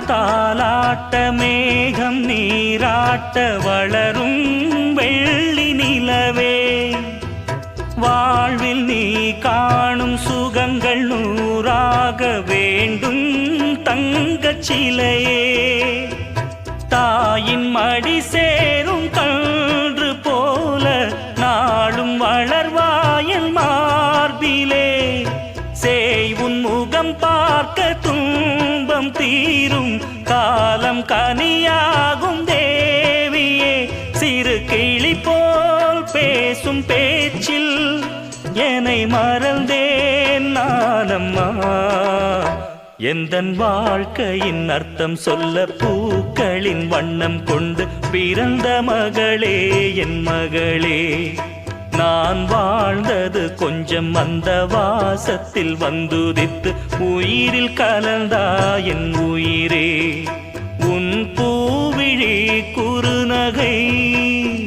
தாலாட்ட மேகம் நீராட்ட வளரும் வெள்ளி நிலவே வாழ்வில் நீ காணும் சுகங்கள் நூறாக வேண்டும் தங்கச் சிலையே தாயின் மடி சேரும் கன்று போல நாளும் வளர்வாயன் மார்பிலே சேய் உன் முகம் பார்க்க துன்பம் தீரும் காலம் கனியாகும் தேவியே சிறு கிளி போல் பேசும் பேச்சில் என்னை மறந்தேன் நானம்மா எந்தன் வாழ்க்கையின் அர்த்தம் சொல்ல பூக்களின் வண்ணம் கொண்டு பிறந்த மகளே என் மகளே நான் வாழ்ந்தது கொஞ்சம் அந்த வாசத்தில் வந்துதித்து உயிரில் கலந்தா என் உயிரே உன் பூவிழி குறுநகை